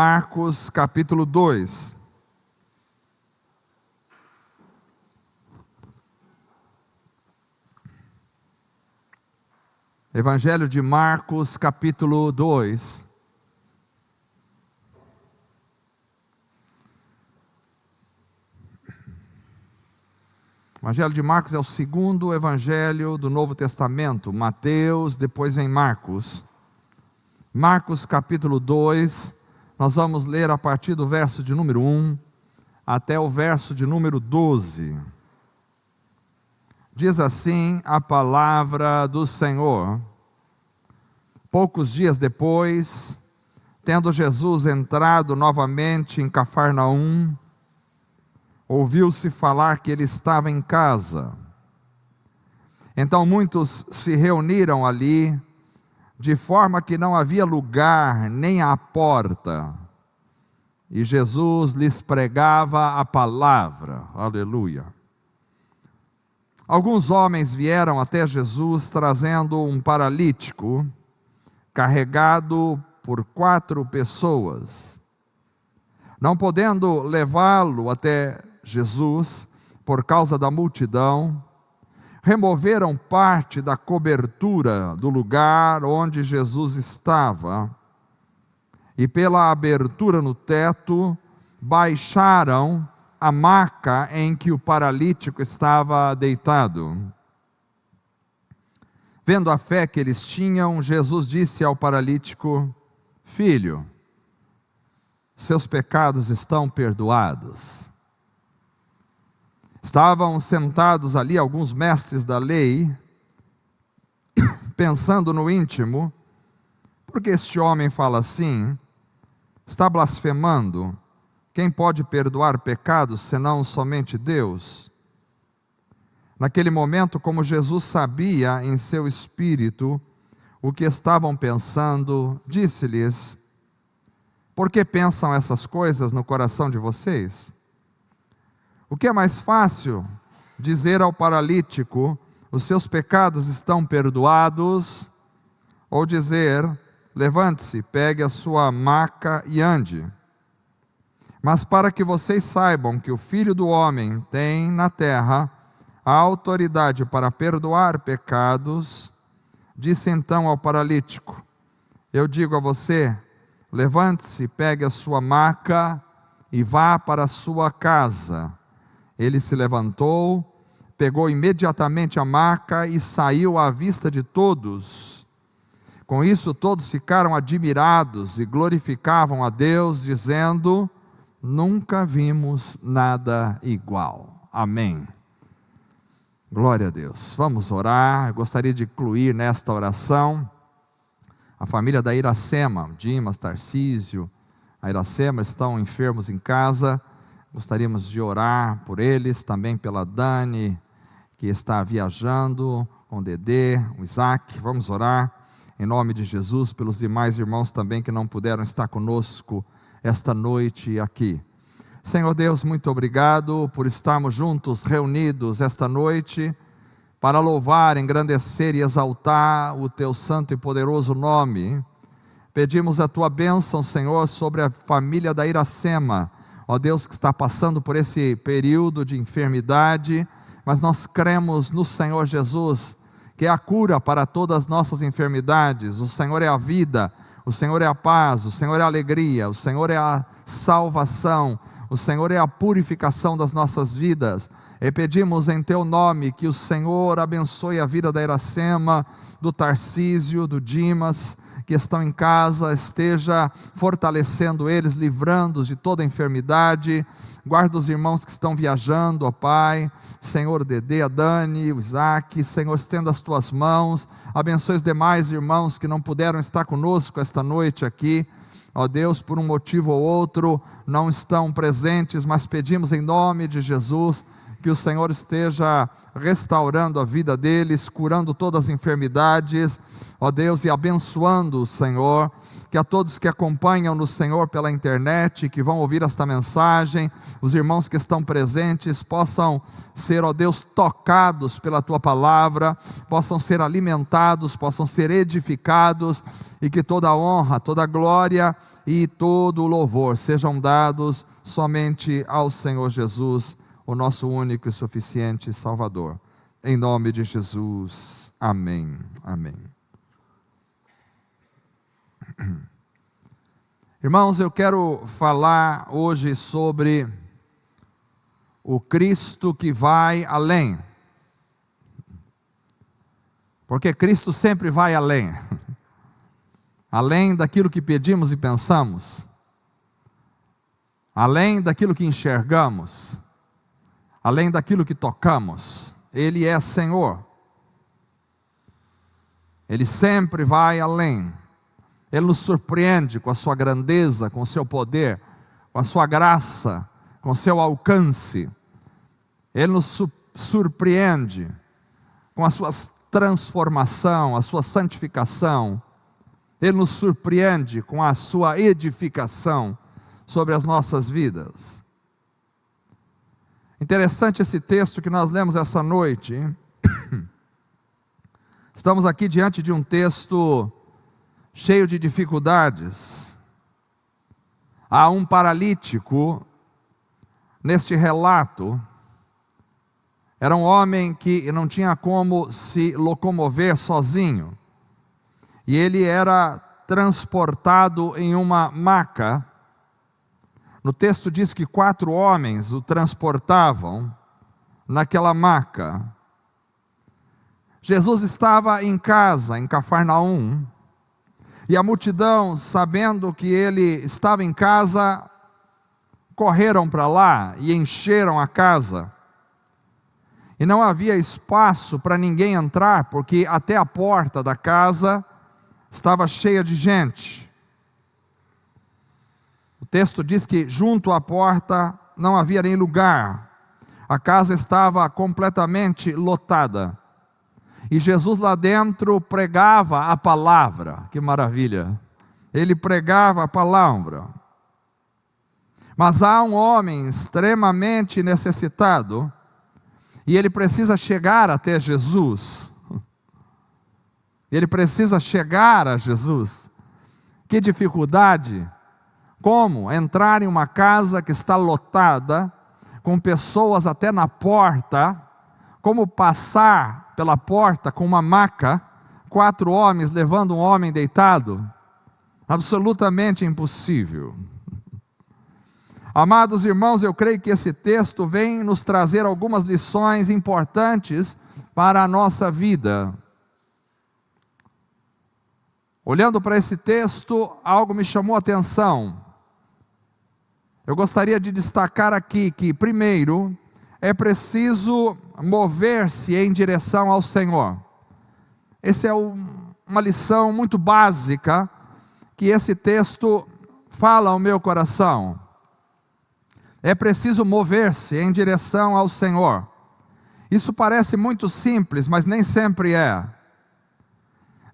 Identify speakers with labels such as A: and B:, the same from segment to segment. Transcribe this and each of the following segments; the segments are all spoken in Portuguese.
A: Marcos capítulo 2. Evangelho de Marcos capítulo 2. O Evangelho de Marcos é o segundo evangelho do Novo Testamento. Mateus, depois vem Marcos. Marcos capítulo 2, nós vamos ler a partir do verso de número 1 até o verso de número 12. Diz assim a palavra do Senhor. Poucos dias depois, tendo Jesus entrado novamente em Cafarnaum, ouviu-se falar que ele estava em casa. Então muitos se reuniram ali, de forma que não havia lugar nem à porta. E Jesus lhes pregava a palavra. Aleluia. Alguns homens vieram até Jesus trazendo um paralítico, carregado por 4 pessoas. Não podendo levá-lo até Jesus, por causa da multidão, removeram parte da cobertura do lugar onde Jesus estava, e pela abertura no teto, baixaram a maca em que o paralítico estava deitado. Vendo a fé que eles tinham, Jesus disse ao paralítico: Filho, seus pecados estão perdoados. Estavam sentados ali alguns mestres da lei, pensando no íntimo: por que este homem fala assim? Está blasfemando. Quem pode perdoar pecados senão somente Deus? Naquele momento, como Jesus sabia em seu espírito o que estavam pensando, disse-lhes: por que pensam essas coisas no coração de vocês? O que é mais fácil? Dizer ao paralítico: os seus pecados estão perdoados, ou dizer: levante-se, pegue a sua maca e ande? Mas para que vocês saibam que o Filho do Homem tem na terra a autoridade para perdoar pecados, disse então ao paralítico: eu digo a você, levante-se, pegue a sua maca e vá para a sua casa. Ele se levantou, pegou imediatamente a maca e saiu à vista de todos. Com isso todos ficaram admirados e glorificavam a Deus, dizendo: nunca vimos nada igual. Amém. Glória a Deus. Vamos orar. Eu gostaria de incluir nesta oração a família da Iracema, Dimas, Tarcísio, a Iracema estão enfermos em casa. Gostaríamos de orar por eles, também pela Dani, que está viajando, com o Dedê, o Isaac. Vamos orar em nome de Jesus pelos demais irmãos também que não puderam estar conosco esta noite aqui. Senhor Deus, muito obrigado por estarmos juntos, reunidos esta noite, para louvar, engrandecer e exaltar o Teu santo e poderoso nome. Pedimos a Tua bênção, Senhor, sobre a família da Iracema, ó Deus, que está passando por esse período de enfermidade, mas nós cremos no Senhor Jesus, que é a cura para todas as nossas enfermidades. O Senhor é a vida, o Senhor é a paz, o Senhor é a alegria, o Senhor é a salvação, o Senhor é a purificação das nossas vidas. E pedimos em Teu nome que o Senhor abençoe a vida da Iracema, do Tarcísio, do Dimas, que estão em casa, esteja fortalecendo eles, livrando-os de toda enfermidade. Guarda os irmãos que estão viajando, ó Pai. Senhor, o Dedê, a Dani, o Isaac. Senhor, estenda as Tuas mãos. Abençoe os demais irmãos que não puderam estar conosco esta noite aqui. Ó Deus, por um motivo ou outro, não estão presentes, mas pedimos em nome de Jesus que o Senhor esteja restaurando a vida deles, curando todas as enfermidades, ó Deus, e abençoando o Senhor, que a todos que acompanham no Senhor pela internet, que vão ouvir esta mensagem, os irmãos que estão presentes, possam ser, ó Deus, tocados pela Tua palavra, possam ser alimentados, possam ser edificados, e que toda a honra, toda a glória e todo o louvor sejam dados somente ao Senhor Jesus, o nosso único e suficiente Salvador. Em nome de Jesus. Amém. Amém. Irmãos, eu quero falar hoje sobre o Cristo que vai além. Porque Cristo sempre vai além. Além daquilo que pedimos e pensamos. Além daquilo que enxergamos. Além daquilo que tocamos. Ele é Senhor. Ele sempre vai além. Ele nos surpreende com a sua grandeza, com o seu poder, com a sua graça, com o seu alcance. Ele nos surpreende com a sua transformação, a sua santificação. Ele nos surpreende com a sua edificação sobre as nossas vidas. Interessante esse texto que nós lemos essa noite. Estamos aqui diante de um texto cheio de dificuldades. Há um paralítico neste relato. Era um homem que não tinha como se locomover sozinho. E ele era transportado em uma maca. No texto diz que 4 homens o transportavam naquela maca. Jesus estava em casa, em Cafarnaum. E a multidão, sabendo que ele estava em casa, correram para lá e encheram a casa. E não havia espaço para ninguém entrar, porque até a porta da casa estava cheia de gente. O texto diz que junto à porta não havia nem lugar. A casa estava completamente lotada. E Jesus lá dentro pregava a palavra. Que maravilha! Ele pregava a palavra. Mas há um homem extremamente necessitado. E ele precisa chegar até Jesus. Ele precisa chegar a Jesus. Que dificuldade! Como entrar em uma casa que está lotada, com pessoas até na porta, como passar pela porta com uma maca, 4 homens levando um homem deitado? Absolutamente impossível. Amados irmãos, eu creio que esse texto vem nos trazer algumas lições importantes para a nossa vida. Olhando para esse texto, algo me chamou a atenção. Eu gostaria de destacar aqui que, primeiro, é preciso mover-se em direção ao Senhor. Essa é uma lição muito básica que esse texto fala ao meu coração. É preciso mover-se em direção ao Senhor. Isso parece muito simples, mas nem sempre é.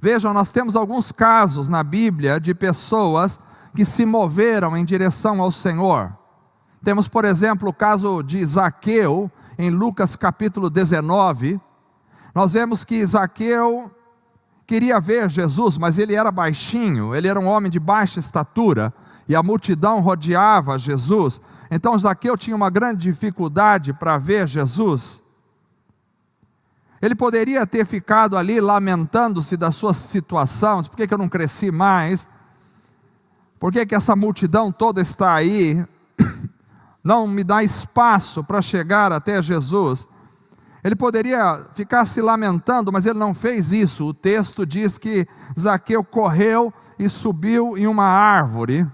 A: Vejam, nós temos alguns casos na Bíblia de pessoas que se moveram em direção ao Senhor. Temos, por exemplo, o caso de Zaqueu, em Lucas capítulo 19. Nós vemos que Zaqueu queria ver Jesus, mas ele era baixinho, ele era um homem de baixa estatura, e a multidão rodeava Jesus. Então Zaqueu tinha uma grande dificuldade para ver Jesus. Ele poderia ter ficado ali lamentando-se da sua situação. Por que eu não cresci mais? Por que essa multidão toda está aí? Não me dá espaço para chegar até Jesus. Ele poderia ficar se lamentando, mas ele não fez isso. O texto diz que Zaqueu correu e subiu em uma árvore.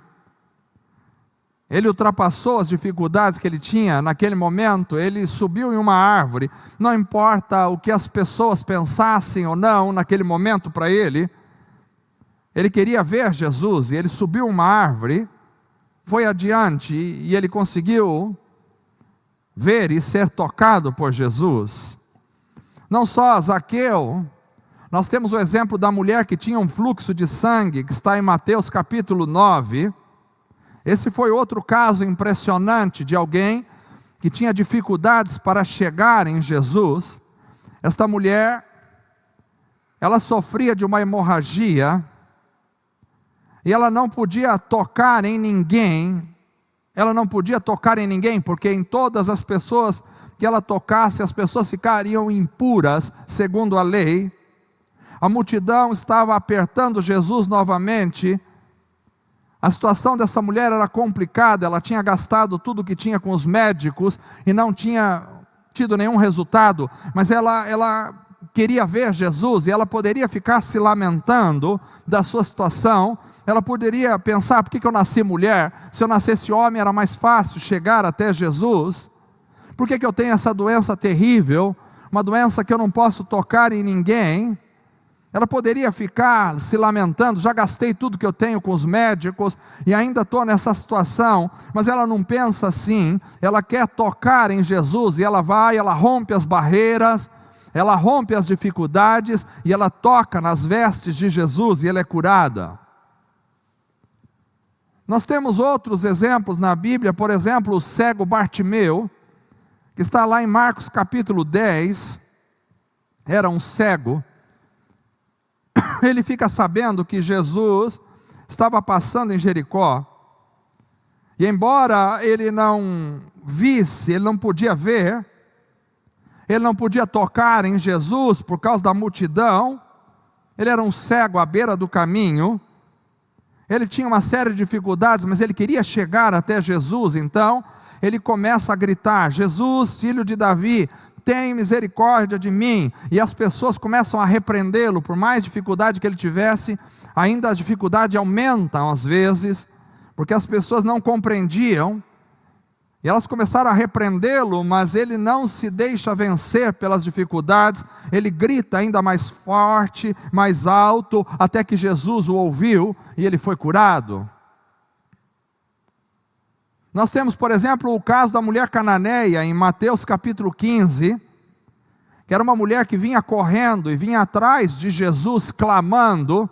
A: Ele ultrapassou as dificuldades que ele tinha naquele momento, ele subiu em uma árvore. Não importa o que as pessoas pensassem ou não naquele momento para ele. Ele queria ver Jesus e ele subiu uma árvore, foi adiante e ele conseguiu ver e ser tocado por Jesus. Não só Zaqueu, nós temos o exemplo da mulher que tinha um fluxo de sangue, que está em Mateus capítulo 9. Esse foi outro caso impressionante de alguém que tinha dificuldades para chegar em Jesus. Esta mulher, ela sofria de uma hemorragia. E ela não podia tocar em ninguém. Ela não podia tocar em ninguém, porque em todas as pessoas que ela tocasse, as pessoas ficariam impuras, segundo a lei. A multidão estava apertando Jesus novamente. A situação dessa mulher era complicada, ela tinha gastado tudo que tinha com os médicos e não tinha tido nenhum resultado, mas ela queria ver Jesus e ela poderia ficar se lamentando da sua situação. Ela poderia pensar: por que eu nasci mulher? Se eu nascesse homem era mais fácil chegar até Jesus. Por que eu tenho essa doença terrível, uma doença que eu não posso tocar em ninguém? Ela poderia ficar se lamentando: já gastei tudo que eu tenho com os médicos e ainda estou nessa situação. Mas ela não pensa assim, ela quer tocar em Jesus e ela vai, ela rompe as barreiras, ela rompe as dificuldades e ela toca nas vestes de Jesus e ela é curada. Nós temos outros exemplos na Bíblia, por exemplo, o cego Bartimeu, que está lá em Marcos capítulo 10, era um cego. Ele fica sabendo que Jesus estava passando em Jericó, e embora ele não visse, ele não podia ver, ele não podia tocar em Jesus por causa da multidão, ele era um cego à beira do caminho, ele tinha uma série de dificuldades, mas ele queria chegar até Jesus. Então ele começa a gritar: Jesus, filho de Davi, tem misericórdia de mim. E as pessoas começam a repreendê-lo. Por mais dificuldade que ele tivesse, ainda a dificuldade aumenta às vezes, porque as pessoas não compreendiam, e elas começaram a repreendê-lo, mas ele não se deixa vencer pelas dificuldades. Ele grita ainda mais forte, mais alto, até que Jesus o ouviu e ele foi curado. Nós temos, por exemplo, o caso da mulher cananeia, em Mateus capítulo 15, que era uma mulher que vinha correndo e vinha atrás de Jesus, clamando,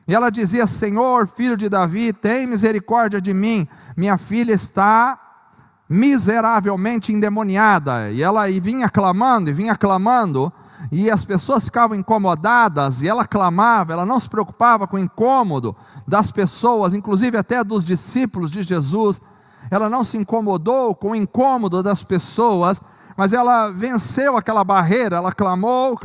A: e ela dizia: Senhor, filho de Davi, tem misericórdia de mim, minha filha está miseravelmente endemoniada. E ela vinha clamando, e as pessoas ficavam incomodadas, e ela clamava, ela não se preocupava com o incômodo das pessoas, inclusive até dos discípulos de Jesus. Ela não se incomodou com o incômodo das pessoas, mas ela venceu aquela barreira. Ela clamou,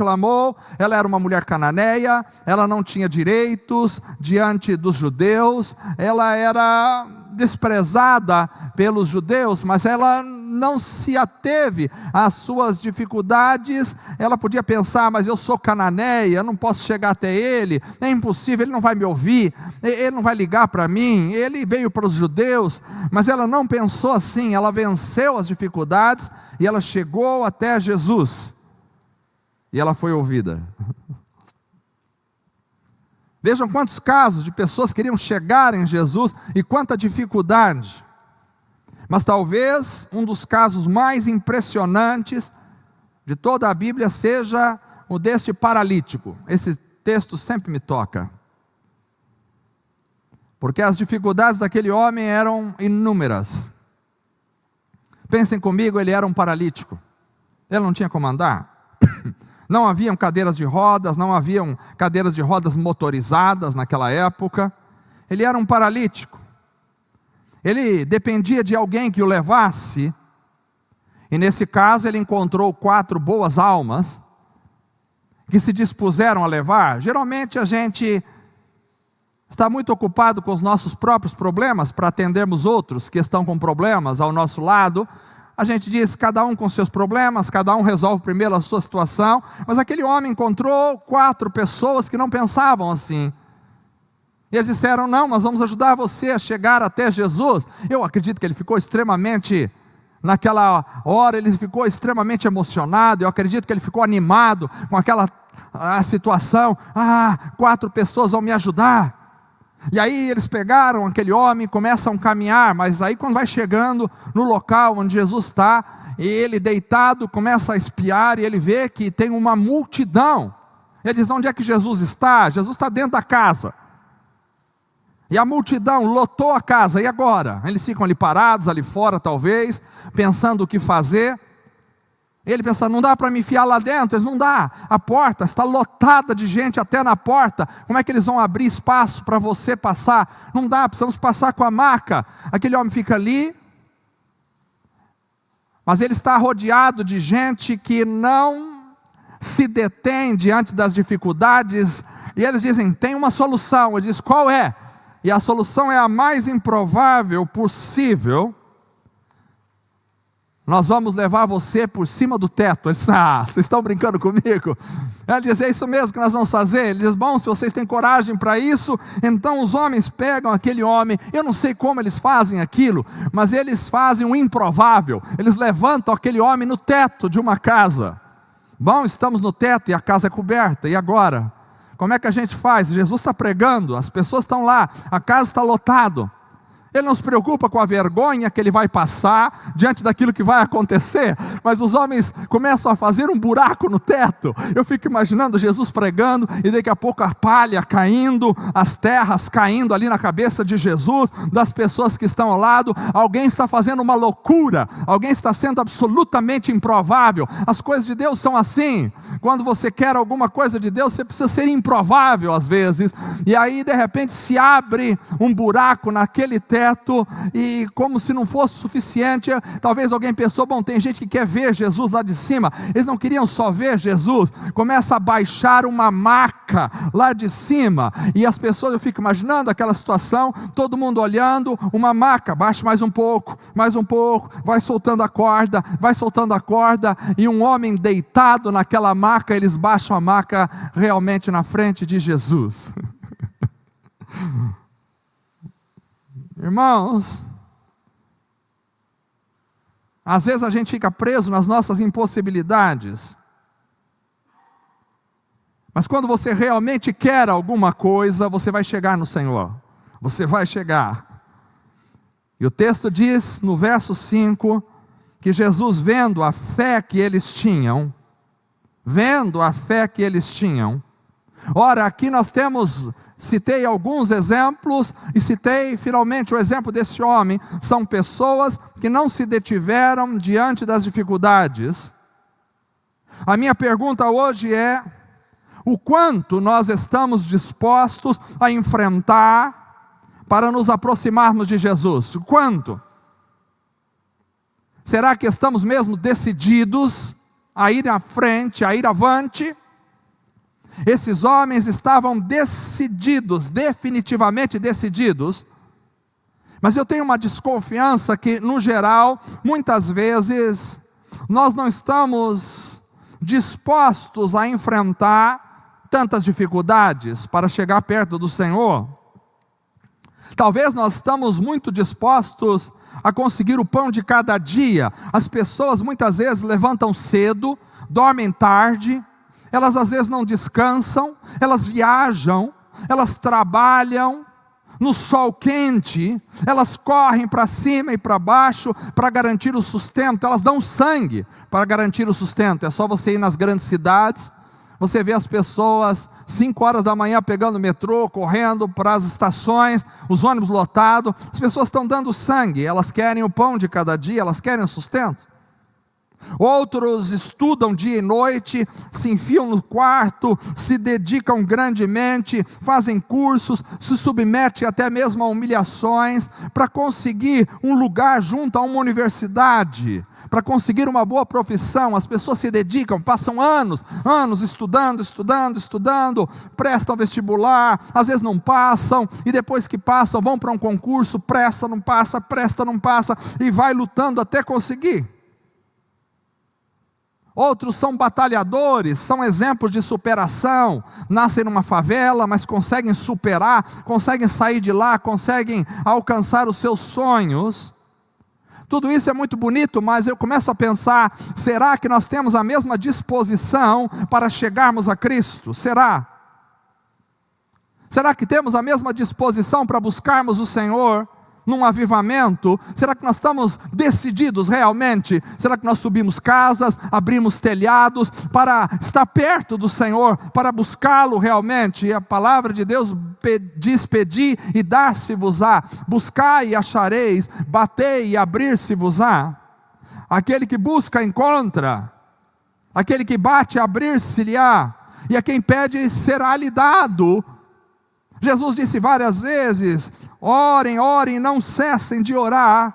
A: ela era uma mulher cananeia, ela não tinha direitos diante dos judeus, ela era desprezada pelos judeus, mas ela não se ateve às suas dificuldades. Ela podia pensar: mas eu sou cananeia, eu não posso chegar até ele, é impossível, ele não vai me ouvir, ele não vai ligar para mim, ele veio para os judeus. Mas ela não pensou assim, ela venceu as dificuldades e ela chegou até Jesus, e ela foi ouvida. Vejam quantos casos de pessoas queriam chegar em Jesus e quanta dificuldade. Mas talvez um dos casos mais impressionantes de toda a Bíblia seja o deste paralítico. Esse texto sempre me toca, porque as dificuldades daquele homem eram inúmeras. Pensem comigo, ele era um paralítico, ele não tinha como andar. Não haviam cadeiras de rodas, não haviam cadeiras de rodas motorizadas naquela época. Ele era um paralítico. Ele dependia de alguém que o levasse. E nesse caso ele encontrou 4 boas almas que se dispuseram a levar. Geralmente a gente está muito ocupado com os nossos próprios problemas para atendermos outros que estão com problemas ao nosso lado. A gente diz: cada um com seus problemas, cada um resolve primeiro a sua situação. Mas aquele homem encontrou 4 pessoas que não pensavam assim. E eles disseram: não, nós vamos ajudar você a chegar até Jesus. Eu acredito que ele ficou extremamente, naquela hora ele ficou extremamente emocionado. Eu acredito que ele ficou animado com aquela situação. 4 pessoas vão me ajudar. E aí eles pegaram aquele homem e começam a caminhar. Mas aí quando vai chegando no local onde Jesus está, e ele deitado começa a espiar, e ele vê que tem uma multidão. Ele diz: onde é que Jesus está? Jesus está dentro da casa. E a multidão lotou a casa. E agora? Eles ficam ali parados, ali fora talvez, pensando o que fazer. Ele pensa, não dá para me enfiar lá dentro. Eles, não dá, a porta está lotada de gente até na porta. Como é que eles vão abrir espaço para você passar? Não dá, precisamos passar com a maca. Aquele homem fica ali, mas ele está rodeado de gente que não se detém diante das dificuldades. E eles dizem, tem uma solução. Ele diz, qual é? E a solução é a mais improvável possível. Nós vamos levar você por cima do teto. Ele diz, vocês estão brincando comigo? Ele diz, é isso mesmo que nós vamos fazer. Ele diz, bom, se vocês têm coragem para isso, então os homens pegam aquele homem. Eu não sei como eles fazem aquilo, mas eles fazem o improvável. Eles levantam aquele homem no teto de uma casa. Bom, estamos no teto e a casa é coberta. E agora? Como é que a gente faz? Jesus está pregando, as pessoas estão lá, a casa está lotada. Ele não se preocupa com a vergonha que ele vai passar diante daquilo que vai acontecer, mas os homens começam a fazer um buraco no teto. Eu fico imaginando Jesus pregando e daqui a pouco a palha caindo, as terras caindo ali na cabeça de Jesus, das pessoas que estão ao lado. Alguém está fazendo uma loucura, alguém está sendo absolutamente improvável. As coisas de Deus são assim. Quando você quer alguma coisa de Deus, você precisa ser improvável às vezes, e aí de repente se abre um buraco naquele teto, e como se não fosse suficiente, talvez alguém pensou, bom, tem gente que quer ver Jesus lá de cima. Eles não queriam só ver Jesus, começa a baixar uma maca lá de cima, e as pessoas, eu fico imaginando aquela situação, todo mundo olhando, uma maca, baixa mais um pouco, vai soltando a corda, e um homem deitado naquela maca, eles baixam a maca realmente na frente de Jesus. Irmãos, às vezes a gente fica preso nas nossas impossibilidades, mas quando você realmente quer alguma coisa, você vai chegar no Senhor, você vai chegar. E o texto diz no verso 5, que Jesus, vendo a fé que eles tinham, ora, aqui nós temos, citei alguns exemplos, e citei finalmente o exemplo desse homem. São pessoas que não se detiveram diante das dificuldades. A minha pergunta hoje é, o quanto nós estamos dispostos a enfrentar para nos aproximarmos de Jesus? O quanto? Será que estamos mesmo decididos a ir à frente, a ir avante? Esses homens estavam decididos, definitivamente decididos, mas eu tenho uma desconfiança que, no geral, muitas vezes, nós não estamos dispostos a enfrentar tantas dificuldades para chegar perto do Senhor. Talvez nós estamos muito dispostos a conseguir o pão de cada dia. As pessoas muitas vezes levantam cedo, dormem tarde, elas às vezes não descansam, elas viajam, elas trabalham no sol quente, elas correm para cima e para baixo para garantir o sustento, elas dão sangue para garantir o sustento. É só você ir nas grandes cidades, você vê as pessoas 5 horas da manhã pegando o metrô, correndo para as estações, os ônibus lotados. As pessoas estão dando sangue, elas querem o pão de cada dia, elas querem o sustento. Outros estudam dia e noite, se enfiam no quarto, se dedicam grandemente, fazem cursos, se submetem até mesmo a humilhações para conseguir um lugar junto a uma universidade, para conseguir uma boa profissão. As pessoas se dedicam, passam anos estudando, prestam vestibular, às vezes não passam, e depois que passam, vão para um concurso, presta, não passa, e vai lutando até conseguir. Outros são batalhadores, são exemplos de superação, nascem numa favela, mas conseguem superar, conseguem sair de lá, conseguem alcançar os seus sonhos. Tudo isso é muito bonito, mas eu começo a pensar, será que nós temos a mesma disposição para chegarmos a Cristo? Será? Será que temos a mesma disposição para buscarmos o Senhor num avivamento? Será que nós estamos decididos realmente? Será que nós subimos casas, abrimos telhados para estar perto do Senhor, para buscá-lo realmente? E a palavra de Deus diz, pedi e dar-se-vos-á, buscai e achareis, batei e abrir-se-vos-á. Aquele que busca encontra, Aquele que bate, abrir-se-lhe-á, e a quem pede, será-lhe dado. Jesus disse várias vezes: orem, orem, não cessem de orar.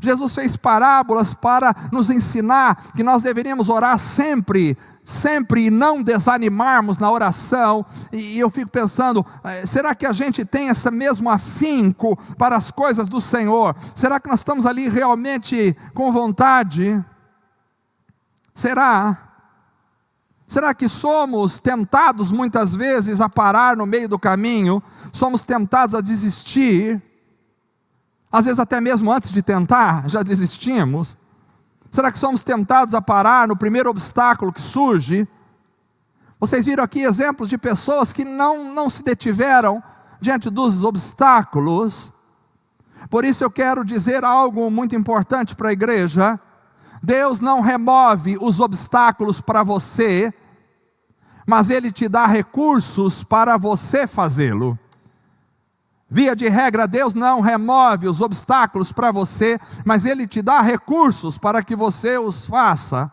A: Jesus fez parábolas para nos ensinar que nós deveríamos orar sempre, sempre, e não desanimarmos na oração. E eu fico pensando, será que a gente tem esse mesmo afinco para as coisas do Senhor? Será que nós estamos ali realmente com vontade? Será que somos tentados muitas vezes a parar no meio do caminho? Somos tentados a desistir? Às vezes até mesmo antes de tentar, já desistimos. Será que somos tentados a parar no primeiro obstáculo que surge? Vocês viram aqui exemplos de pessoas que não se detiveram diante dos obstáculos. Por isso eu quero dizer algo muito importante para a igreja. Deus não remove os obstáculos para você, mas Ele te dá recursos para você fazê-lo. Via de regra, Deus não remove os obstáculos para você, mas Ele te dá recursos para que você os faça.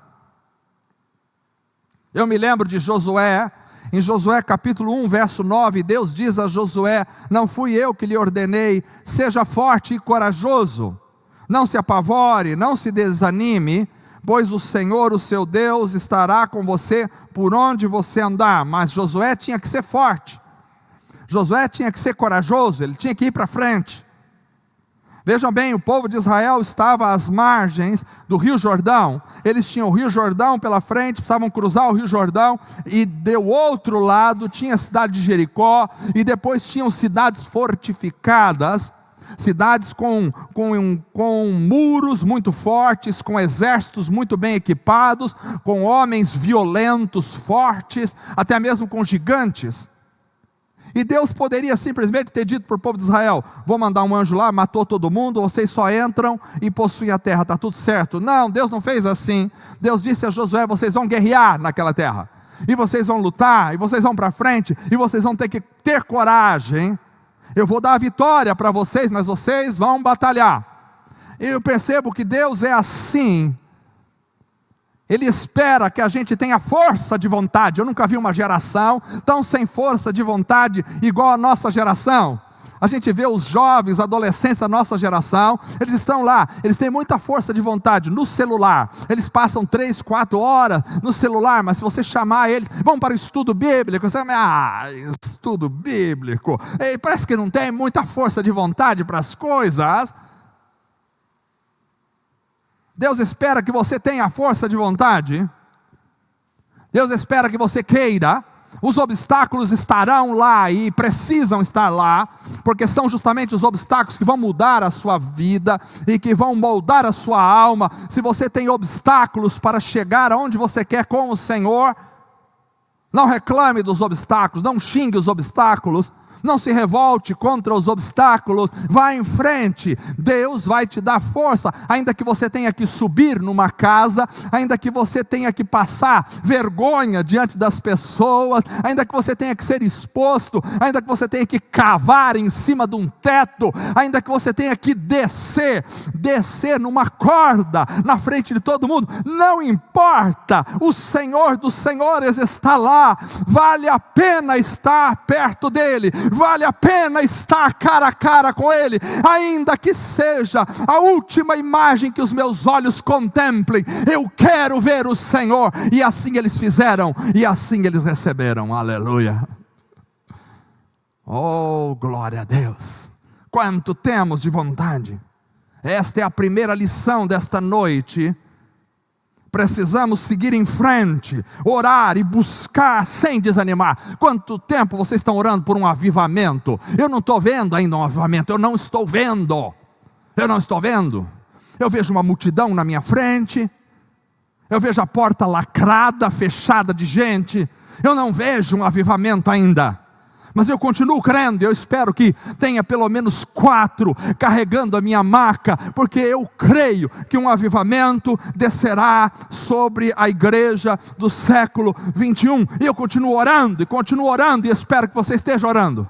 A: Eu me lembro de Josué, em Josué capítulo 1, verso 9, Deus diz a Josué: não fui eu que lhe ordenei, seja forte e corajoso, não se apavore, não se desanime, pois o Senhor, o seu Deus, estará com você por onde você andar. Mas Josué tinha que ser forte. Josué tinha que ser corajoso, ele tinha que ir para frente. Vejam bem, o povo de Israel estava às margens do Rio Jordão. Eles tinham o Rio Jordão pela frente, precisavam cruzar o Rio Jordão, e do outro lado tinha a cidade de Jericó, e depois tinham cidades fortificadas, cidades com muros muito fortes, com exércitos muito bem equipados, com homens violentos, fortes, até mesmo com gigantes. E Deus poderia simplesmente ter dito para o povo de Israel: vou mandar um anjo lá, matou todo mundo, vocês só entram e possuem a terra, está tudo certo. Não, Deus não fez assim. Deus disse a Josué: vocês vão guerrear naquela terra, e vocês vão lutar, e vocês vão para frente, e vocês vão ter que ter coragem. Eu vou dar a vitória para vocês, mas vocês vão batalhar. E eu percebo que Deus é assim. Ele espera que a gente tenha força de vontade. Eu nunca vi uma geração tão sem força de vontade igual a nossa geração. A gente vê os jovens, adolescentes da nossa geração, eles estão lá, eles têm muita força de vontade no celular. Eles passam 3, 4 horas no celular, mas se você chamar eles, vão para o estudo bíblico, você estudo bíblico, e parece que não tem muita força de vontade para as coisas. Deus espera que você tenha força de vontade. Deus espera que você queira. Os obstáculos estarão lá e precisam estar lá, porque são justamente os obstáculos que vão mudar a sua vida e que vão moldar a sua alma. Se você tem obstáculos para chegar aonde você quer com o Senhor, não reclame dos obstáculos, não xingue os obstáculos, não se revolte contra os obstáculos, vá em frente. Deus vai te dar força, ainda que você tenha que subir numa casa, ainda que você tenha que passar vergonha diante das pessoas, ainda que você tenha que ser exposto, ainda que você tenha que cavar em cima de um teto, ainda que você tenha que descer numa corda na frente de todo mundo, não importa, o Senhor dos Senhores está lá. Vale a pena estar perto dele, vale a pena estar cara a cara com Ele, ainda que seja a última imagem que os meus olhos contemplem. Eu quero ver o Senhor. E assim eles fizeram, e assim eles receberam. Aleluia. Oh, glória a Deus. Quanto temos de vontade. Esta é a primeira lição desta noite. Precisamos seguir em frente, orar e buscar sem desanimar. Quanto tempo vocês estão orando por um avivamento? Eu não estou vendo ainda um avivamento, eu não estou vendo. Eu vejo uma multidão na minha frente, eu vejo a porta lacrada, fechada de gente. Eu não vejo um avivamento ainda. Mas eu continuo crendo, eu espero que tenha pelo menos 4 carregando a minha maca, porque eu creio que um avivamento descerá sobre a igreja do século 21. E eu continuo orando, e espero que você esteja orando.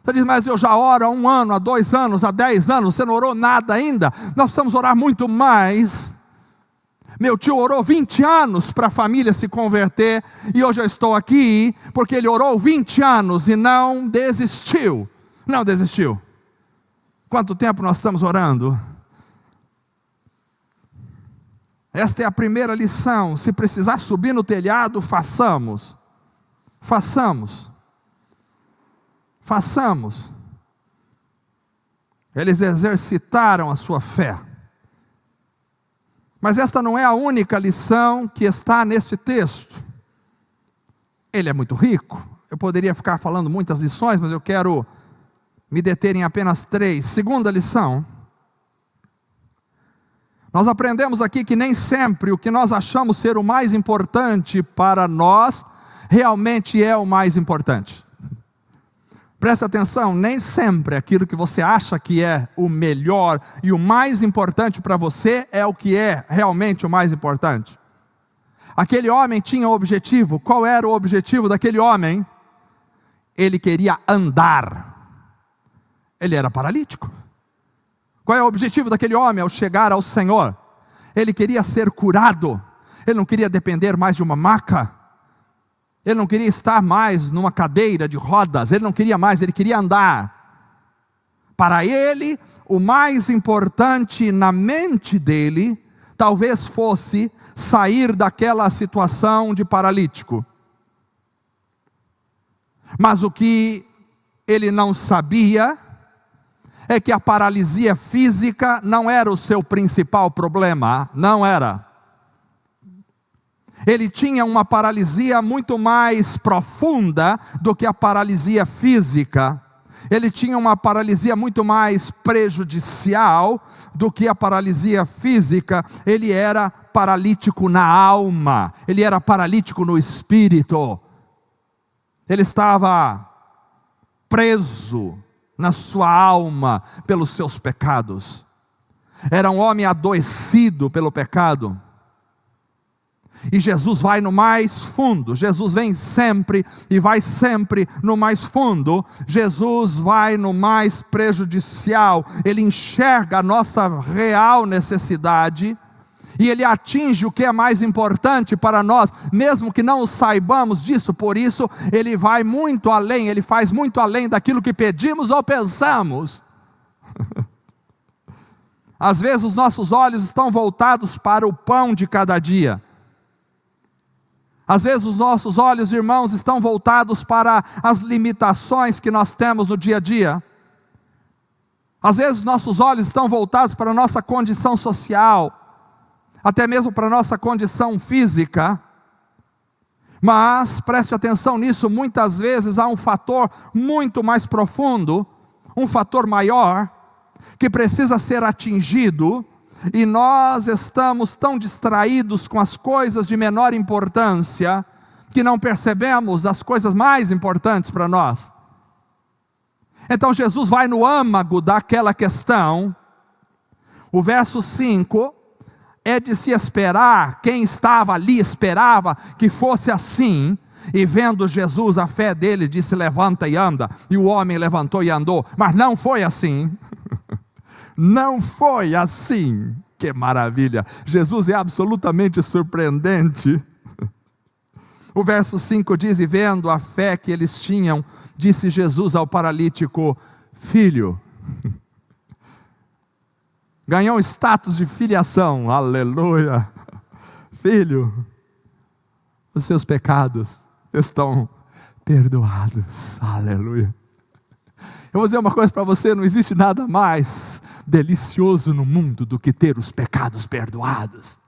A: Você diz: mas eu já oro há 1 ano, há 2 anos, há 10 anos, você não orou nada ainda? Nós precisamos orar muito mais. Meu tio orou 20 anos para a família se converter, e hoje eu estou aqui porque ele orou 20 anos e não desistiu. Não desistiu. Quanto tempo nós estamos orando? Esta é a primeira lição. Se precisar subir no telhado, façamos. Façamos. Façamos. Eles exercitaram a sua fé. Mas esta não é a única lição que está nesse texto. Ele é muito rico. Eu poderia ficar falando muitas lições, mas eu quero me deter em apenas 3. Segunda lição. Nós aprendemos aqui que nem sempre o que nós achamos ser o mais importante para nós, realmente é o mais importante. Preste atenção, nem sempre aquilo que você acha que é o melhor e o mais importante para você é o que é realmente o mais importante. Aquele homem tinha um objetivo. Qual era o objetivo daquele homem? Ele queria andar. Ele era paralítico. Qual é o objetivo daquele homem ao chegar ao Senhor? Ele queria ser curado. Ele não queria depender mais de uma maca. Ele não queria estar mais numa cadeira de rodas. Ele não queria mais, ele queria andar. Para ele, o mais importante na mente dele, talvez fosse sair daquela situação de paralítico. Mas o que ele não sabia é que a paralisia física não era o seu principal problema, não era. Ele tinha uma paralisia muito mais profunda do que a paralisia física. Ele tinha uma paralisia muito mais prejudicial do que a paralisia física. Ele era paralítico na alma, ele era paralítico no espírito. Ele estava preso na sua alma pelos seus pecados. Era um homem adoecido pelo pecado. E Jesus vai no mais fundo. Jesus vem sempre e vai sempre no mais fundo. Jesus vai no mais prejudicial. Ele enxerga a nossa real necessidade e ele atinge o que é mais importante para nós, mesmo que não saibamos disso. Por isso, ele vai muito além, ele faz muito além daquilo que pedimos ou pensamos. Às vezes os nossos olhos estão voltados para o pão de cada dia. Às vezes os nossos olhos, irmãos, estão voltados para as limitações que nós temos no dia a dia. Às vezes os nossos olhos estão voltados para a nossa condição social, até mesmo para a nossa condição física. Mas preste atenção nisso, muitas vezes há um fator muito mais profundo, um fator maior, que precisa ser atingido, e nós estamos tão distraídos com as coisas de menor importância, que não percebemos as coisas mais importantes para nós. Então Jesus vai no âmago daquela questão. O verso 5 é de se esperar, quem estava ali esperava que fosse assim, e vendo Jesus, a fé dele disse: levanta e anda, e o homem levantou e andou. Mas não foi assim. Não foi assim. Que maravilha, Jesus é absolutamente surpreendente. O verso 5 diz: e vendo a fé que eles tinham, disse Jesus ao paralítico: filho. Ganhou status de filiação, aleluia. Filho, os seus pecados estão perdoados, aleluia. Eu vou dizer uma coisa para você: não existe nada mais delicioso no mundo do que ter os pecados perdoados.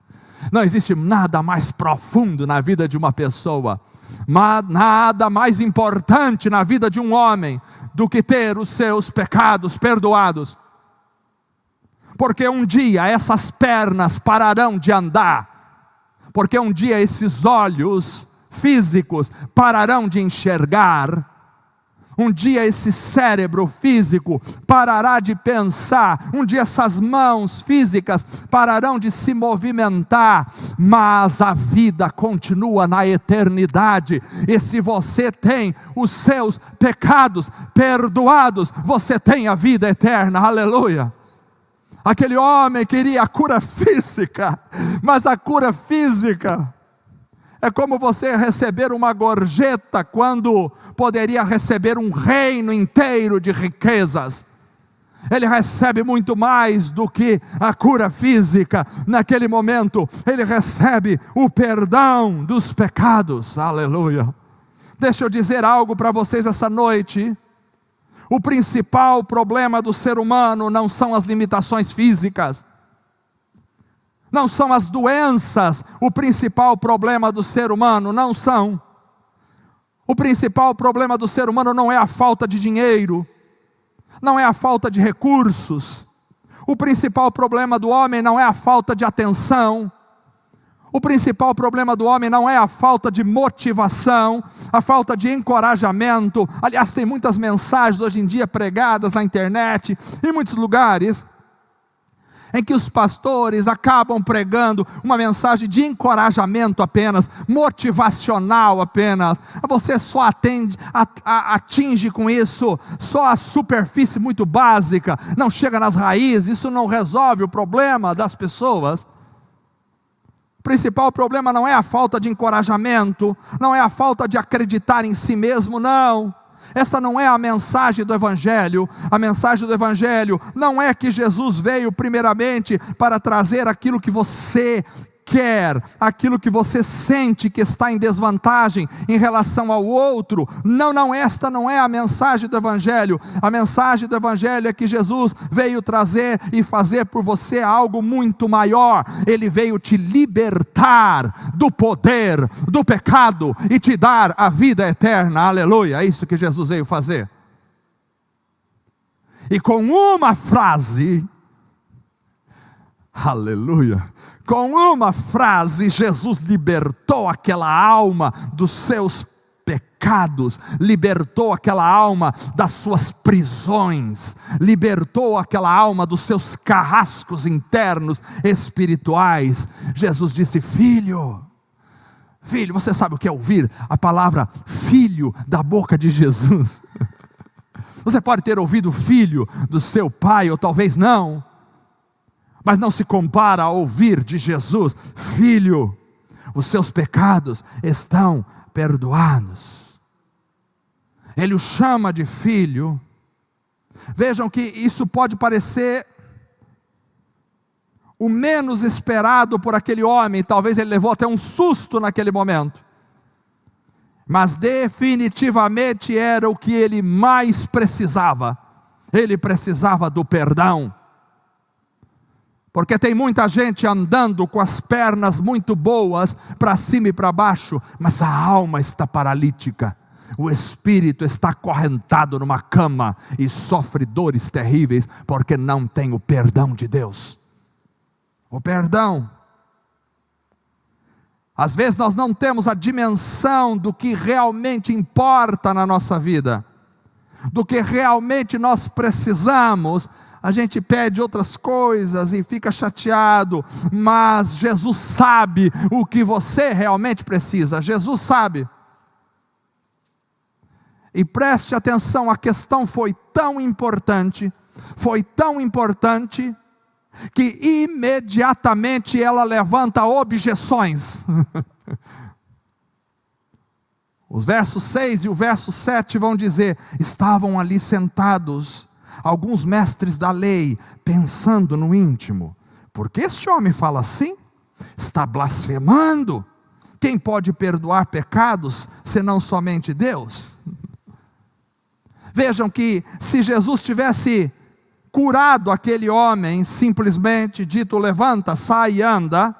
A: Não existe nada mais profundo na vida de uma pessoa, nada mais importante na vida de um homem do que ter os seus pecados perdoados. Porque um dia essas pernas pararão de andar, porque um dia esses olhos físicos pararão de enxergar, um dia esse cérebro físico parará de pensar, um dia essas mãos físicas pararão de se movimentar, mas a vida continua na eternidade. E se você tem os seus pecados perdoados, você tem a vida eterna, aleluia. Aquele homem queria a cura física, mas a cura física é como você receber uma gorjeta quando poderia receber um reino inteiro de riquezas. Ele recebe muito mais do que a cura física. Naquele momento, ele recebe o perdão dos pecados. Aleluia. Deixa eu dizer algo para vocês essa noite. O principal problema do ser humano não são as limitações físicas, não são as doenças. O principal problema do ser humano não são. O principal problema do ser humano não é a falta de dinheiro, não é a falta de recursos. O principal problema do homem não é a falta de atenção. O principal problema do homem não é a falta de motivação, a falta de encorajamento. Aliás, tem muitas mensagens hoje em dia pregadas na internet, em muitos lugares, em que os pastores acabam pregando uma mensagem de encorajamento apenas, motivacional apenas. Você só atinge com isso só a superfície muito básica, não chega nas raízes, isso não resolve o problema das pessoas. O principal problema não é a falta de encorajamento, não é a falta de acreditar em si mesmo, não. Essa não é a mensagem do Evangelho. A mensagem do Evangelho não é que Jesus veio primeiramente para trazer aquilo que você quer, aquilo que você sente que está em desvantagem em relação ao outro. Não, esta não é a mensagem do Evangelho. A mensagem do Evangelho é que Jesus veio trazer e fazer por você algo muito maior. Ele veio te libertar do poder do pecado e te dar a vida eterna. Aleluia, é isso que Jesus veio fazer. E com uma frase, aleluia, com uma frase, Jesus libertou aquela alma dos seus pecados, libertou aquela alma das suas prisões, libertou aquela alma dos seus carrascos internos espirituais. Jesus disse: filho, você sabe o que é ouvir a palavra filho da boca de Jesus? Você pode ter ouvido filho do seu pai, ou talvez não, mas não se compara a ouvir de Jesus: filho, os seus pecados estão perdoados. Ele o chama de filho. Vejam que isso pode parecer o menos esperado por aquele homem. Talvez ele levou até um susto naquele momento, mas definitivamente era o que ele mais precisava. Ele precisava do perdão. Porque tem muita gente andando com as pernas muito boas para cima e para baixo, mas a alma está paralítica. O espírito está acorrentado numa cama e sofre dores terríveis porque não tem o perdão de Deus. O perdão. Às vezes nós não temos a dimensão do que realmente importa na nossa vida, do que realmente nós precisamos. A gente pede outras coisas e fica chateado, mas Jesus sabe o que você realmente precisa. Jesus sabe. E preste atenção, a questão foi tão importante, que imediatamente ela levanta objeções. Os versos 6 e o verso 7 vão dizer: estavam ali sentados alguns mestres da lei, pensando no íntimo: por que este homem fala assim? Está blasfemando. Quem pode perdoar pecados, senão somente Deus? Vejam que se Jesus tivesse curado aquele homem, simplesmente dito: levanta, sai e anda,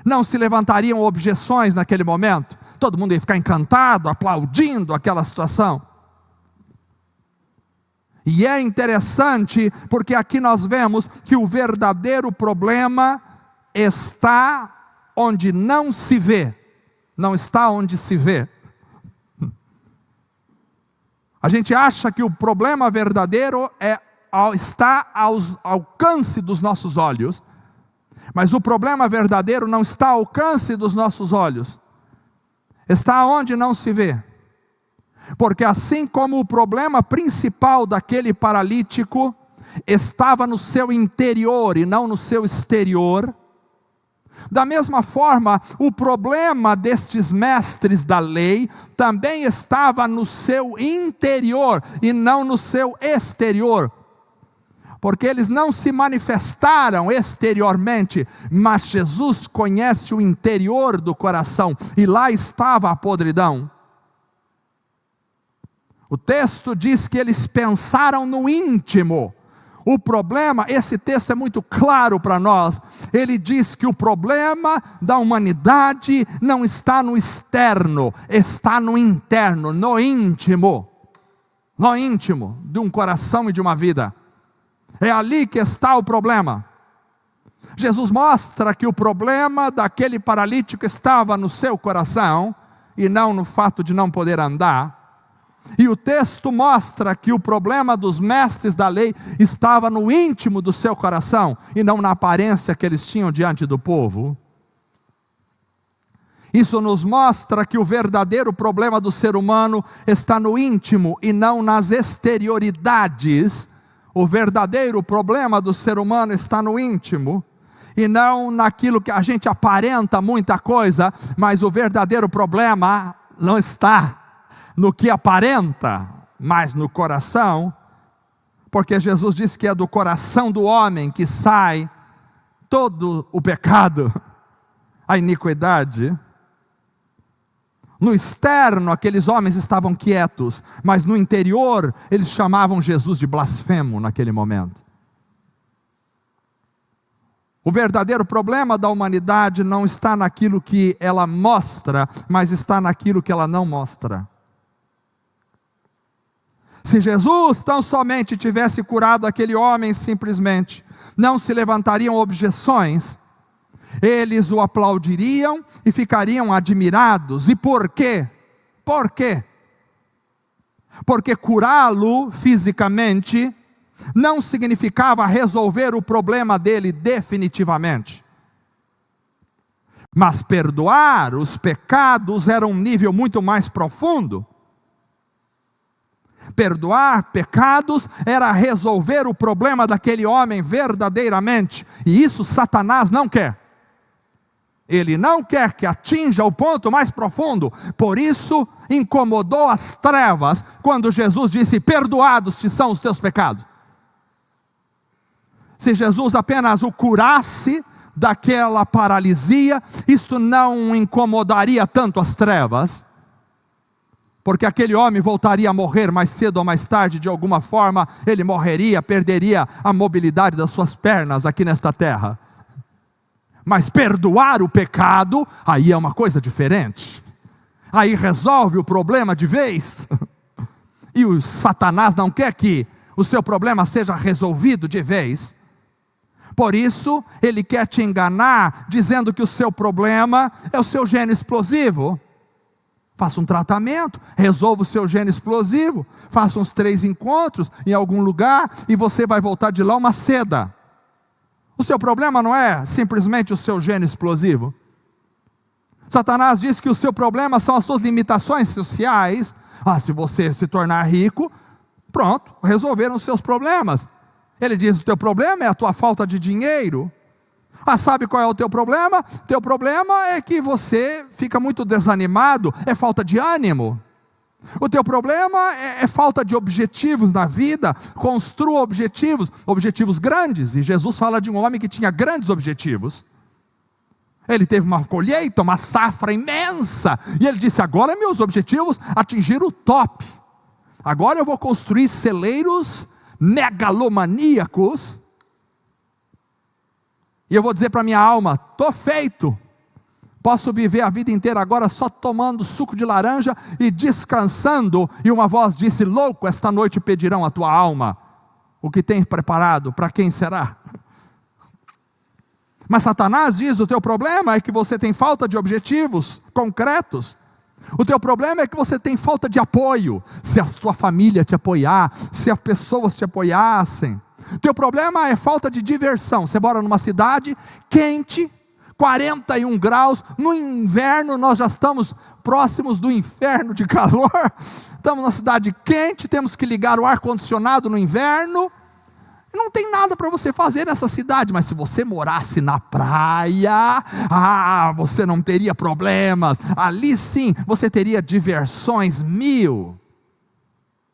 A: não se levantariam objeções naquele momento. Todo mundo ia ficar encantado, aplaudindo aquela situação. E é interessante, porque aqui nós vemos que o verdadeiro problema está onde não se vê, não está onde se vê. A gente acha que o problema verdadeiro está ao alcance dos nossos olhos, mas o problema verdadeiro não está ao alcance dos nossos olhos, está onde não se vê. Porque assim como o problema principal daquele paralítico estava no seu interior e não no seu exterior. Da mesma forma, o problema destes mestres da lei também estava no seu interior e não no seu exterior. Porque eles não se manifestaram exteriormente, mas Jesus conhece o interior do coração, e lá estava a podridão. O texto diz que eles pensaram no íntimo. O problema, esse texto é muito claro para nós. Ele diz que o problema da humanidade não está no externo, está no interno, no íntimo de um coração e de uma vida. É ali que está o problema. Jesus mostra que o problema daquele paralítico estava no seu coração e não no fato de não poder andar. E o texto mostra que o problema dos mestres da lei estava no íntimo do seu coração e não na aparência que eles tinham diante do povo. Isso nos mostra que o verdadeiro problema do ser humano está no íntimo e não nas exterioridades. O verdadeiro problema do ser humano está no íntimo e não naquilo que a gente aparenta muita coisa, mas o verdadeiro problema não está no que aparenta, mas no coração, porque Jesus disse que é do coração do homem que sai todo o pecado, a iniquidade. No externo, aqueles homens estavam quietos, mas no interior, eles chamavam Jesus de blasfemo naquele momento. O verdadeiro problema da humanidade não está naquilo que ela mostra, mas está naquilo que ela não mostra. Se Jesus tão somente tivesse curado aquele homem simplesmente, não se levantariam objeções, eles o aplaudiriam e ficariam admirados. E por quê? Por quê? Porque curá-lo fisicamente não significava resolver o problema dele definitivamente. Mas perdoar os pecados era um nível muito mais profundo. Perdoar pecados era resolver o problema daquele homem verdadeiramente. E isso Satanás não quer. Ele não quer que atinja o ponto mais profundo. Por isso incomodou as trevas quando Jesus disse: perdoados te são os teus pecados. Se Jesus apenas o curasse daquela paralisia, isso não incomodaria tanto as trevas, porque aquele homem voltaria a morrer mais cedo ou mais tarde. De alguma forma ele morreria, perderia a mobilidade das suas pernas aqui nesta terra. Mas perdoar o pecado, aí é uma coisa diferente. Aí resolve o problema de vez. E o Satanás não quer que o seu problema seja resolvido de vez. Por isso ele quer te enganar, dizendo que o seu problema é o seu gene explosivo. Faça um tratamento, resolva o seu gene explosivo, faça uns 3 encontros em algum lugar e você vai voltar de lá uma seda. O seu problema não é simplesmente o seu gene explosivo. Satanás diz que o seu problema são as suas limitações sociais. Se você se tornar rico, pronto, resolveram os seus problemas. Ele diz: o teu problema é a tua falta de dinheiro. Sabe qual é o teu problema? Teu problema é que você fica muito desanimado, é falta de ânimo. O teu problema é falta de objetivos na vida. Construa objetivos grandes. E Jesus fala de um homem que tinha grandes objetivos. Ele teve uma colheita, uma safra imensa, e ele disse: agora meus objetivos atingiram o top. Agora eu vou construir celeiros megalomaníacos, e eu vou dizer para minha alma: estou feito. Posso viver a vida inteira agora só tomando suco de laranja e descansando. E uma voz disse: louco, esta noite pedirão a tua alma. O que tens preparado, para quem será? Mas Satanás diz: o teu problema é que você tem falta de objetivos concretos. O teu problema é que você tem falta de apoio. Se a sua família te apoiar, se as pessoas te apoiassem. Teu problema é falta de diversão. Você mora numa cidade quente, 41 graus, no inverno nós já estamos próximos do inferno de calor. Estamos numa cidade quente, temos que ligar o ar-condicionado no inverno, Não tem nada para você fazer nessa cidade, mas se você morasse na praia, você não teria problemas. Ali sim, você teria diversões mil.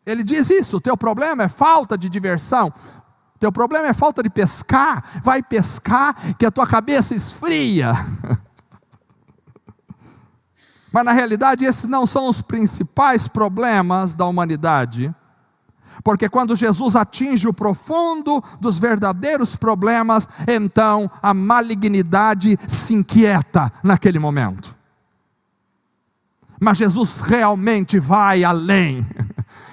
A: Ele diz isso: o teu problema é falta de diversão. O teu problema é falta de pescar. Vai pescar que a tua cabeça esfria. Mas na realidade esses não são os principais problemas da humanidade. Porque quando Jesus atinge o profundo dos verdadeiros problemas, então a malignidade se inquieta naquele momento. Mas Jesus realmente vai além.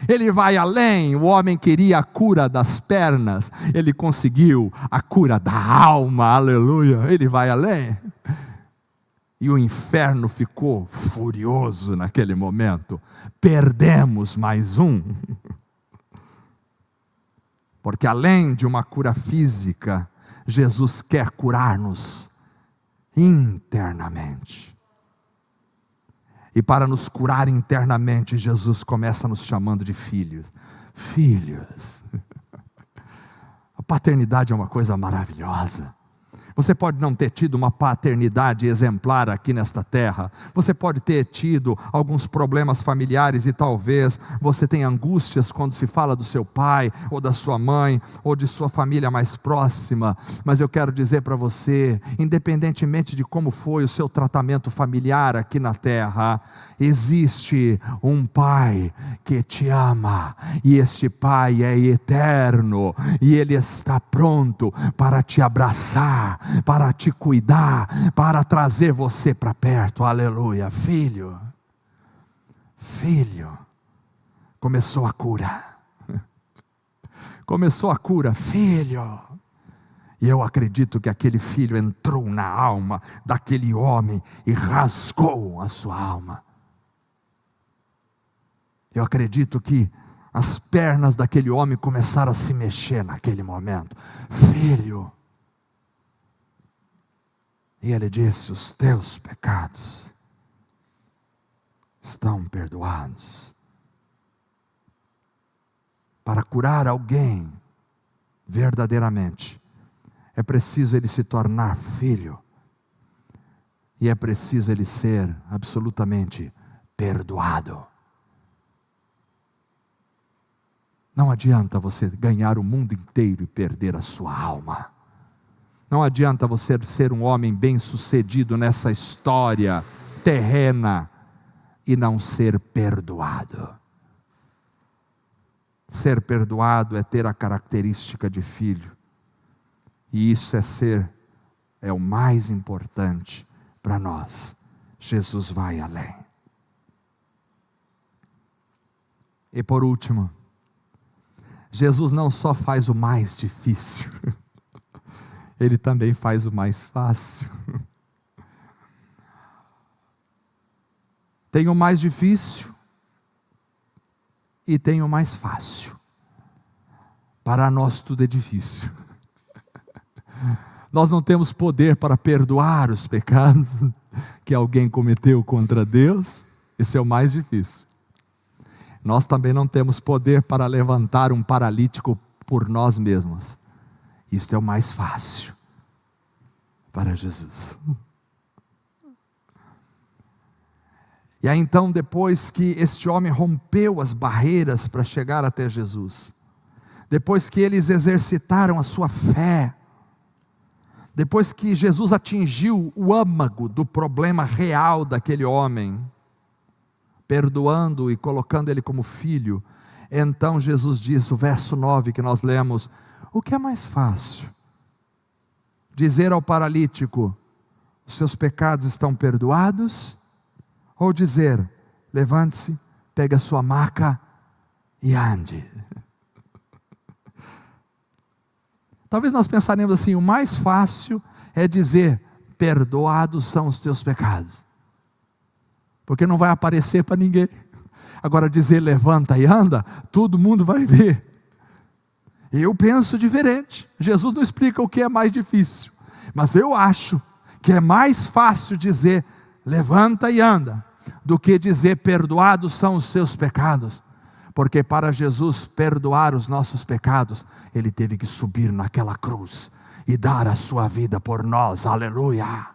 A: Ele vai além. O homem queria a cura das pernas, ele conseguiu a cura da alma, aleluia. Ele vai além. E o inferno ficou furioso naquele momento. Perdemos mais um. Porque além de uma cura física, Jesus quer curar-nos internamente. E para nos curar internamente, Jesus começa nos chamando de filhos. Filhos. A paternidade é uma coisa maravilhosa. Você pode não ter tido uma paternidade exemplar aqui nesta terra. Você pode ter tido alguns problemas familiares e talvez você tenha angústias quando se fala do seu pai, ou da sua mãe, ou de sua família mais próxima. Mas eu quero dizer para você, independentemente de como foi o seu tratamento familiar aqui na terra, existe um pai que te ama. E este pai é eterno. E ele está pronto para te abraçar, para te cuidar, para trazer você para perto, aleluia. Filho, começou a cura, filho. E eu acredito que aquele filho entrou na alma daquele homem e rasgou a sua alma. Eu acredito que as pernas daquele homem começaram a se mexer naquele momento. Filho. E ele disse: os teus pecados estão perdoados. Para curar alguém verdadeiramente, é preciso ele se tornar filho. E é preciso ele ser absolutamente perdoado. Não adianta você ganhar o mundo inteiro e perder a sua alma. Não adianta você ser um homem bem-sucedido nessa história terrena e não ser perdoado. Ser perdoado é ter a característica de filho. E isso é o mais importante para nós. Jesus vai além. E por último, Jesus não só faz o mais difícil, Ele também faz o mais fácil. Tem o mais difícil e tem o mais fácil. Para nós tudo é difícil. Nós não temos poder para perdoar os pecados que alguém cometeu contra Deus. Esse é o mais difícil. Nós também não temos poder para levantar um paralítico por nós mesmos. Isto é o mais fácil para Jesus. E aí então, depois que este homem rompeu as barreiras para chegar até Jesus, depois que eles exercitaram a sua fé, depois que Jesus atingiu o âmago do problema real daquele homem, perdoando e colocando ele como filho, então Jesus diz, o verso 9 que nós lemos: o que é mais fácil? Dizer ao paralítico, os seus pecados estão perdoados? Ou dizer, levante-se, pegue a sua maca e ande? Talvez nós pensaremos assim, o mais fácil é dizer, perdoados são os teus pecados, porque não vai aparecer para ninguém. Agora dizer, levanta e anda, todo mundo vai ver. Eu penso diferente. Jesus não explica o que é mais difícil, mas eu acho que é mais fácil dizer, levanta e anda, do que dizer, perdoados são os seus pecados. Porque para Jesus perdoar os nossos pecados, Ele teve que subir naquela cruz e dar a sua vida por nós, aleluia.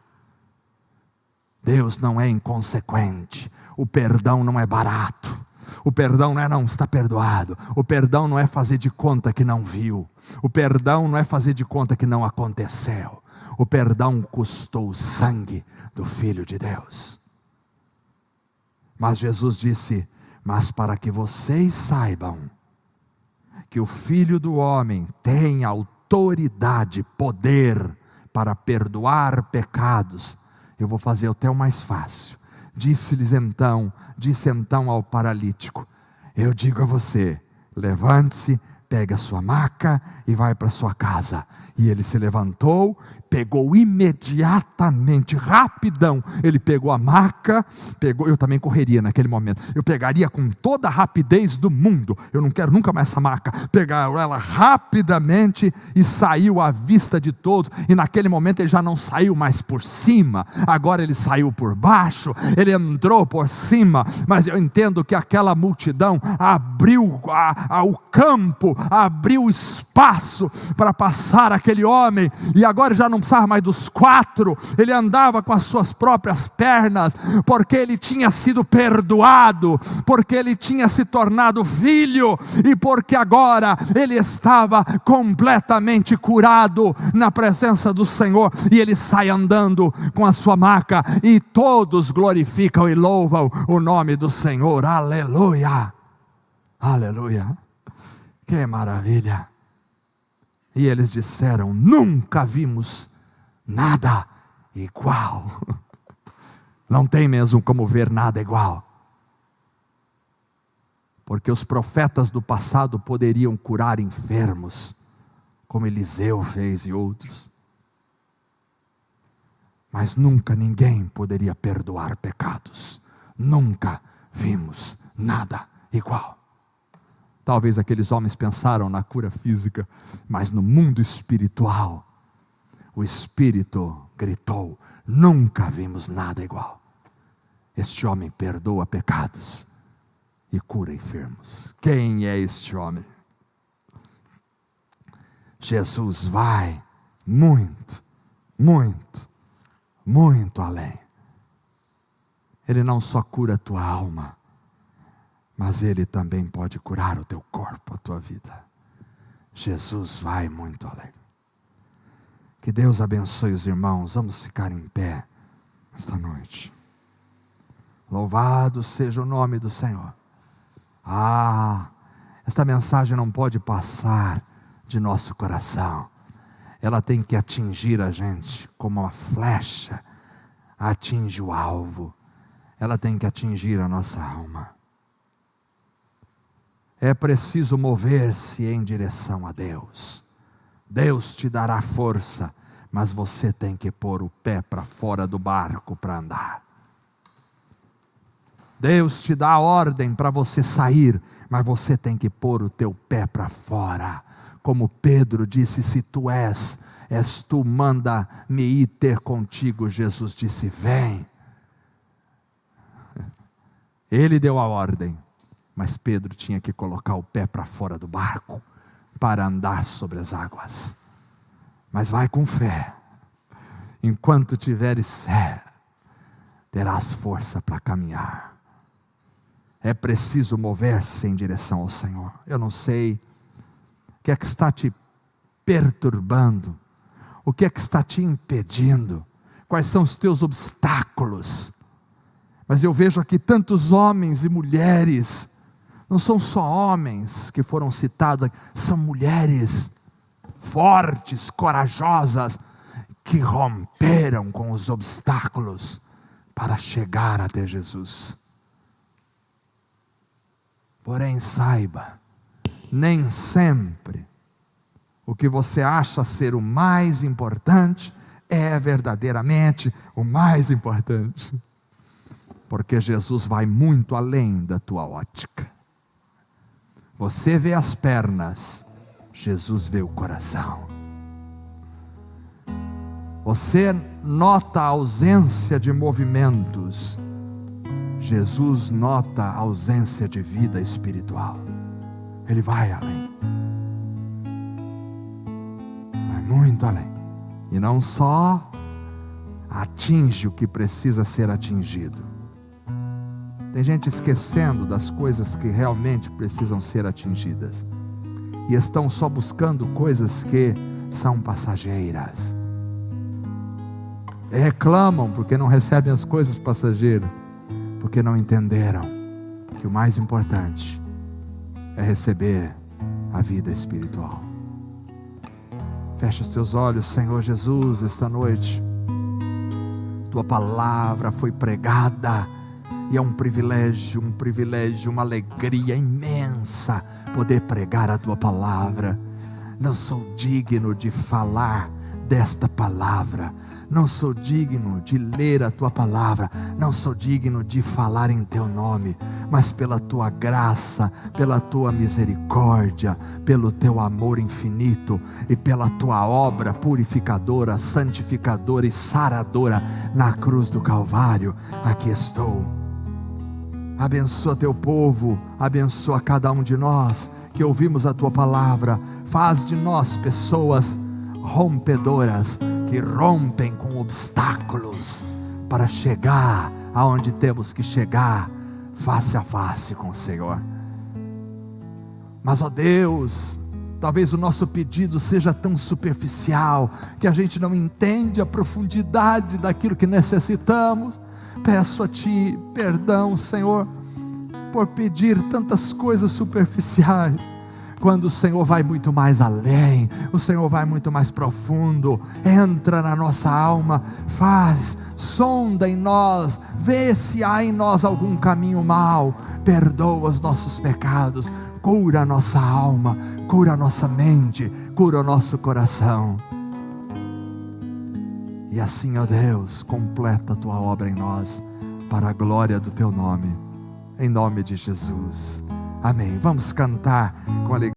A: Deus não é inconsequente, o perdão não é barato, o perdão não é não está perdoado, o perdão não é fazer de conta que não viu, o perdão não é fazer de conta que não aconteceu, o perdão custou o sangue do Filho de Deus. Mas Jesus disse: mas para que vocês saibam que o Filho do Homem tem autoridade, poder para perdoar pecados, eu vou fazer até o mais fácil. Disse então ao paralítico: eu digo a você, levante-se, pegue a sua maca e vai para sua casa. E ele se levantou, pegou imediatamente, rapidão, ele pegou a maca, eu também correria naquele momento, eu pegaria com toda a rapidez do mundo, eu não quero nunca mais essa maca, pegar ela rapidamente e saiu à vista de todos, e naquele momento ele já não saiu mais por cima, agora ele saiu por baixo, ele entrou por cima, mas eu entendo que aquela multidão abriu o campo, abriu o espaço para passar aquele homem, e agora já não precisava mais dos quatro, ele andava com as suas próprias pernas, porque ele tinha sido perdoado, porque ele tinha se tornado filho, e porque agora ele estava completamente curado na presença do Senhor, e ele sai andando com a sua maca, e todos glorificam e louvam o nome do Senhor, aleluia, aleluia, que maravilha. E eles disseram: nunca vimos nada igual. Não tem mesmo como ver nada igual. Porque os profetas do passado poderiam curar enfermos, como Eliseu fez e outros. Mas nunca ninguém poderia perdoar pecados. Nunca vimos nada igual. Talvez aqueles homens pensaram na cura física, mas no mundo espiritual, o Espírito gritou: nunca vimos nada igual. Este homem perdoa pecados e cura enfermos. Quem é este homem? Jesus vai muito, muito, muito além. Ele não só cura a tua alma, mas Ele também pode curar o teu corpo, a tua vida. Jesus vai muito além. Que Deus abençoe os irmãos. Vamos ficar em pé esta noite. Louvado seja o nome do Senhor. Esta mensagem não pode passar de nosso coração. Ela tem que atingir a gente como uma flecha atinge o alvo. Ela tem que atingir a nossa alma. É preciso mover-se em direção a Deus. Deus te dará força, mas você tem que pôr o pé para fora do barco para andar. Deus te dá a ordem para você sair, mas você tem que pôr o teu pé para fora. Como Pedro disse: se tu és tu, manda-me ir ter contigo. Jesus disse: vem. Ele deu a ordem, mas Pedro tinha que colocar o pé para fora do barco para andar sobre as águas. Mas vai com fé. Enquanto tiveres fé, terás força para caminhar. É preciso mover-se em direção ao Senhor. Eu não sei o que é que está te perturbando, o que é que está te impedindo, quais são os teus obstáculos. Mas eu vejo aqui tantos homens e mulheres. Não são só homens que foram citados aqui, são mulheres fortes, corajosas, que romperam com os obstáculos para chegar até Jesus. Porém, saiba, nem sempre o que você acha ser o mais importante é verdadeiramente o mais importante. Porque Jesus vai muito além da tua ótica. Você vê as pernas, Jesus vê o coração. Você nota a ausência de movimentos, Jesus nota a ausência de vida espiritual. Ele vai além. Vai muito além. E não só atinge o que precisa ser atingido. Tem gente esquecendo das coisas que realmente precisam ser atingidas. E estão só buscando coisas que são passageiras. E reclamam porque não recebem as coisas passageiras, porque não entenderam que o mais importante é receber a vida espiritual. Fecha os teus olhos, Senhor Jesus, esta noite. Tua palavra foi pregada e é um privilégio, uma alegria imensa poder pregar a tua palavra. Não sou digno de falar desta palavra, não sou digno de ler a tua palavra, não sou digno de falar em teu nome, mas pela tua graça, pela tua misericórdia, pelo teu amor infinito e pela tua obra purificadora, santificadora e saradora na cruz do Calvário, aqui estou. Abençoa teu povo, abençoa cada um de nós que ouvimos a tua palavra. Faz de nós pessoas rompedoras, que rompem com obstáculos para chegar aonde temos que chegar, face a face com o Senhor. Mas, ó Deus, talvez o nosso pedido seja tão superficial que a gente não entende a profundidade daquilo que necessitamos. Peço a Ti perdão, Senhor, por pedir tantas coisas superficiais, quando o Senhor vai muito mais além, o Senhor vai muito mais profundo. Entra na nossa alma, sonda em nós, vê se há em nós algum caminho mau, perdoa os nossos pecados, cura a nossa alma, cura a nossa mente, cura o nosso coração. E assim, ó Deus, completa a tua obra em nós, para a glória do teu nome, em nome de Jesus, amém. Vamos cantar com alegria.